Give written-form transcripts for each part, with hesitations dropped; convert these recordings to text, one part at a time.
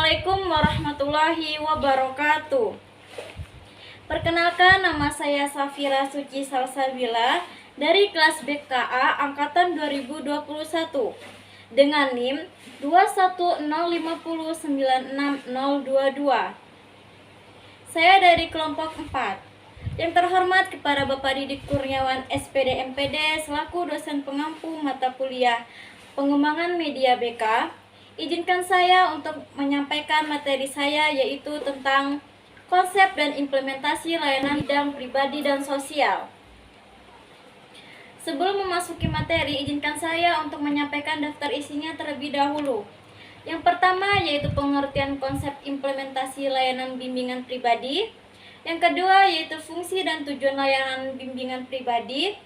Assalamualaikum warahmatullahi wabarakatuh. Perkenalkan, nama saya Safira Suci Salsabila dari kelas BKA angkatan 2021 dengan NIM 21050966022. Saya dari kelompok 4. Yang terhormat kepada Bapak Didik Kurniawan SPD MPD selaku dosen pengampu mata kuliah Pengembangan Media BK, izinkan saya untuk menyampaikan materi saya, yaitu tentang konsep dan implementasi layanan bidang pribadi dan sosial. Sebelum memasuki materi, izinkan saya untuk menyampaikan daftar isinya terlebih dahulu. Yang pertama yaitu pengertian konsep implementasi layanan bimbingan pribadi. Yang kedua yaitu fungsi dan tujuan layanan bimbingan pribadi.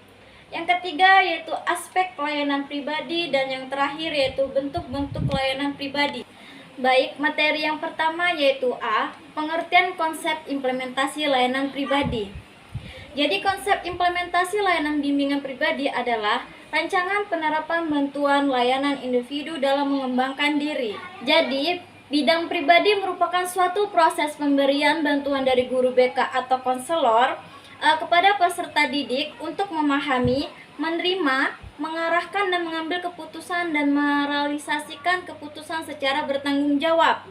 Yang ketiga yaitu aspek layanan pribadi, dan yang terakhir yaitu bentuk-bentuk layanan pribadi. Baik, materi yang pertama yaitu A, pengertian konsep implementasi layanan pribadi. Jadi konsep implementasi layanan bimbingan pribadi adalah rancangan penerapan bantuan layanan individu dalam mengembangkan diri. Jadi, bidang pribadi merupakan suatu proses pemberian bantuan dari guru BK atau konselor kepada peserta didik untuk memahami, menerima, mengarahkan dan mengambil keputusan dan merealisasikan keputusan secara bertanggung jawab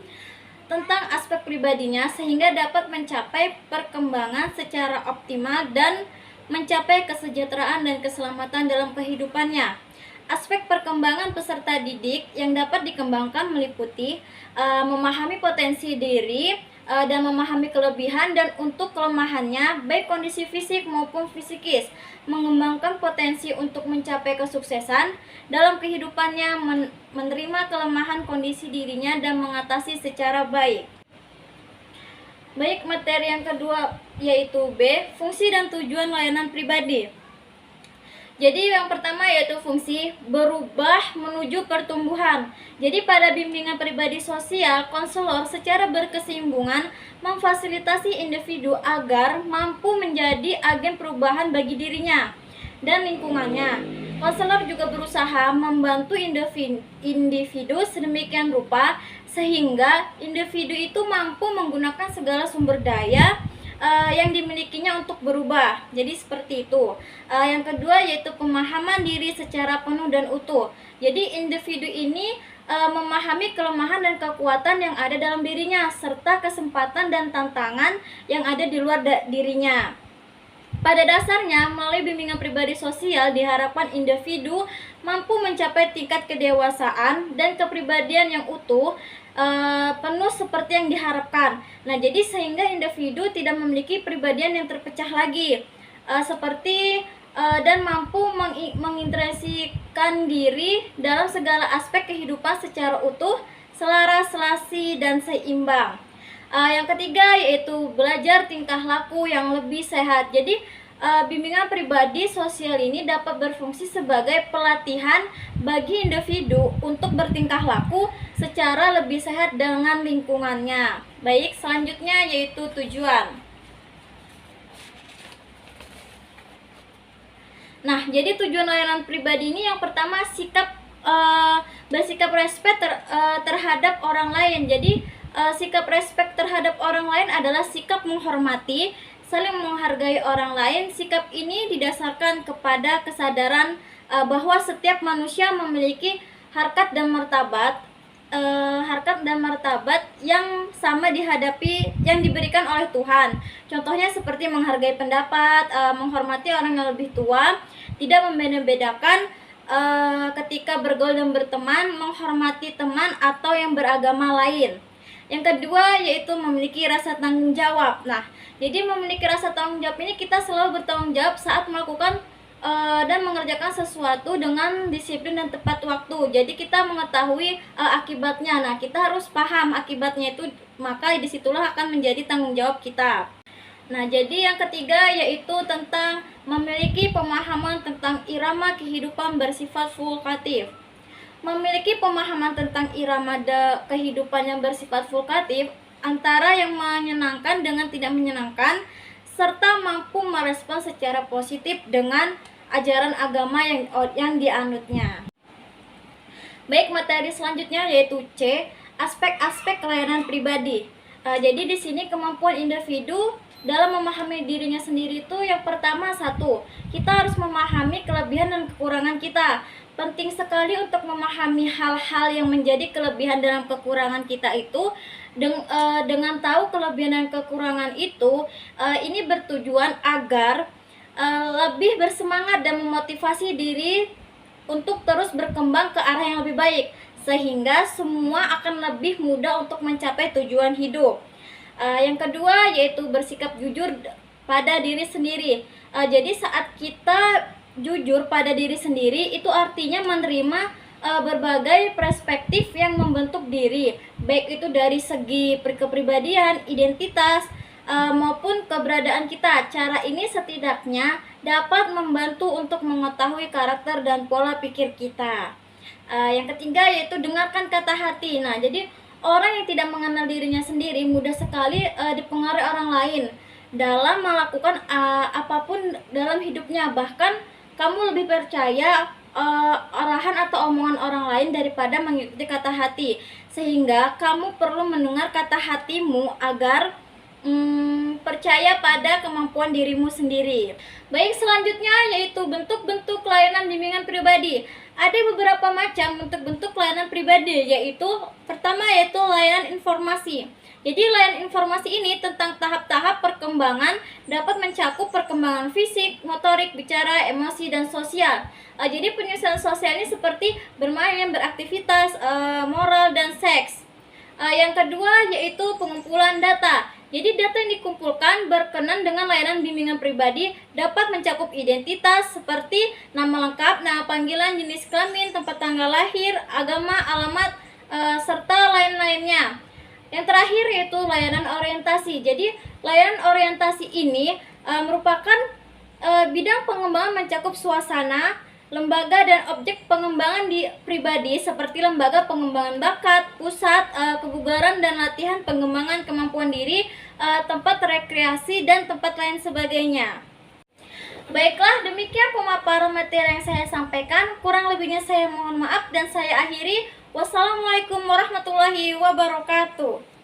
tentang aspek pribadinya sehingga dapat mencapai perkembangan secara optimal dan mencapai kesejahteraan dan keselamatan dalam kehidupannya. Aspek perkembangan peserta didik yang dapat dikembangkan meliputi memahami potensi diri dan memahami kelebihan dan untuk kelemahannya, baik kondisi fisik maupun psikis, mengembangkan potensi untuk mencapai kesuksesan dalam kehidupannya, menerima kelemahan kondisi dirinya dan mengatasi secara baik. Baik, materi yang kedua yaitu B, fungsi dan tujuan layanan pribadi. Jadi yang pertama yaitu fungsi, berubah menuju pertumbuhan. Jadi pada bimbingan pribadi sosial, konselor secara berkesinambungan memfasilitasi individu agar mampu menjadi agen perubahan bagi dirinya dan lingkungannya. Konselor juga berusaha membantu individu sedemikian rupa sehingga individu itu mampu menggunakan segala sumber daya yang dimilikinya untuk berubah. Jadi seperti itu. Yang kedua yaitu pemahaman diri secara penuh dan utuh. Jadi individu ini memahami kelemahan dan kekuatan yang ada dalam dirinya serta kesempatan dan tantangan yang ada di luar dirinya. Pada dasarnya, melalui bimbingan pribadi sosial diharapkan individu mampu mencapai tingkat kedewasaan dan kepribadian yang utuh, penuh seperti yang diharapkan. Nah, jadi sehingga individu tidak memiliki pribadian yang terpecah lagi, dan mampu mengintegrasikan diri dalam segala aspek kehidupan secara utuh, selaras, selasi, dan seimbang. Yang ketiga yaitu belajar tingkah laku yang lebih sehat. Jadi bimbingan pribadi sosial ini dapat berfungsi sebagai pelatihan bagi individu untuk bertingkah laku secara lebih sehat dengan lingkungannya. Baik, selanjutnya yaitu tujuan. Nah, jadi tujuan layanan pribadi ini yang pertama bersikap respek terhadap orang lain. Jadi sikap respek terhadap orang lain adalah sikap menghormati, saling menghargai orang lain. Sikap ini didasarkan kepada kesadaran bahwa setiap manusia memiliki harkat dan martabat yang sama yang diberikan oleh Tuhan. Contohnya seperti menghargai pendapat, menghormati orang yang lebih tua, tidak membeda-bedakan ketika bergaul dan berteman, menghormati teman atau yang beragama lain. Yang kedua yaitu memiliki rasa tanggung jawab. Nah, jadi memiliki rasa tanggung jawab ini kita selalu bertanggung jawab saat melakukan dan mengerjakan sesuatu dengan disiplin dan tepat waktu. Jadi kita mengetahui akibatnya. Nah, kita harus paham akibatnya itu, maka disitulah akan menjadi tanggung jawab kita. Nah, jadi yang ketiga yaitu tentang memiliki pemahaman tentang irama kehidupan bersifat vulkatif. Memiliki pemahaman tentang irama kehidupan yang bersifat vulkatif antara yang menyenangkan dengan tidak menyenangkan, serta mampu merespon secara positif dengan ajaran agama yang dianutnya. Baik, materi selanjutnya yaitu C, aspek-aspek layanan pribadi. Jadi di sini kemampuan individu dalam memahami dirinya sendiri itu yang pertama, satu, kita harus memahami kelebihan dan kekurangan kita. Penting sekali untuk memahami hal-hal yang menjadi kelebihan dan kekurangan kita itu. Dengan tahu kelebihan dan kekurangan itu, ini bertujuan agar lebih bersemangat dan memotivasi diri untuk terus berkembang ke arah yang lebih baik, sehingga semua akan lebih mudah untuk mencapai tujuan hidup. Yang kedua yaitu bersikap jujur pada diri sendiri. Jadi saat kita jujur pada diri sendiri itu artinya menerima berbagai perspektif yang membentuk diri, baik itu dari segi kepribadian, identitas, maupun keberadaan kita. Cara ini setidaknya dapat membantu untuk mengetahui karakter dan pola pikir kita. Yang ketiga yaitu dengarkan kata hati. Nah, jadi orang yang tidak mengenal dirinya sendiri mudah sekali dipengaruhi orang lain dalam melakukan apapun dalam hidupnya. Bahkan kamu lebih percaya arahan atau omongan orang lain daripada mengikuti kata hati. Sehingga kamu perlu mendengar kata hatimu agar percaya pada kemampuan dirimu sendiri. Baik, selanjutnya yaitu bentuk-bentuk layanan bimbingan pribadi. Ada beberapa macam bentuk-bentuk layanan pribadi, yaitu pertama yaitu layanan informasi. Jadi layanan informasi ini tentang tahap-tahap perkembangan, dapat mencakup perkembangan fisik, motorik, bicara, emosi, dan sosial. Jadi penyelesaian sosial ini seperti bermain, beraktivitas, moral, dan seks. Yang kedua yaitu pengumpulan data. Jadi data yang dikumpulkan berkenan dengan layanan bimbingan pribadi dapat mencakup identitas seperti nama lengkap, nama panggilan, jenis kelamin, tempat tanggal lahir, agama, alamat, serta lain-lainnya. Yang terakhir yaitu layanan orientasi. Jadi layanan orientasi ini merupakan bidang pengembangan mencakup suasana, lembaga dan objek pengembangan di pribadi seperti lembaga pengembangan bakat, pusat kebugaran dan latihan pengembangan kemampuan diri, tempat rekreasi dan tempat lain sebagainya. Baiklah, demikian pemaparan materi yang saya sampaikan. Kurang lebihnya saya mohon maaf dan saya akhiri. Wassalamualaikum warahmatullahi wabarakatuh.